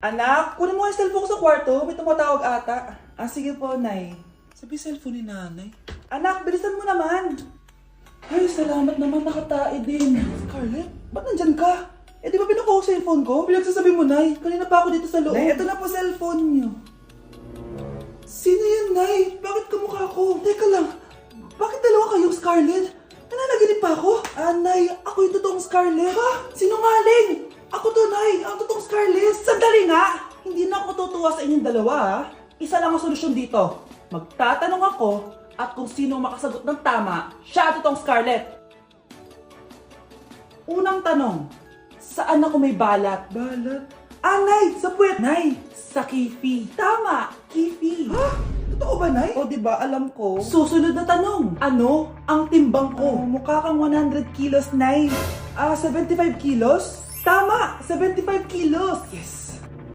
Anak, kunin mo yung cellphone ko sa kwarto. May tumatawag ata. Sige po, Nay. Sabi cellphone ni nanay. Anak, bilisan mo naman. Ay, salamat naman, nakatae din. Scarlett, ba't nandyan ka? Eh, di ba pinukuha ko sa cellphone ko? Pinagsasabi mo, Nay. Kanina pa ako dito sa loob. Nay, ito na po cellphone niyo. Sino yan, Nay? Bakit kamukha ko? Teka lang, bakit dalawa kayong Scarlett? Nananaginip pa ako? Nay, ako yung totoong Scarlett. Ha? Sinungaling! Ako to, Nay, ang totoong Scarlett. Sandali nga! Hindi na ako tutuwa sa inyong dalawa, ha? Isa lang ang solusyon dito. Magtatanong ako at kung sino makasagot ng tama, siya ang totoong Scarlett. Unang tanong, saan ako may balat? Balat? Nay, sa puwet. Nay, sa kifi. Tama, kifi. Ha? Totoo ba, Nay? O, diba, alam ko. Susunod na tanong, ano ang timbang ko? Mukha kang 100 kilos, Nay. 75 kilos? Tama, 75 kilos. Yes.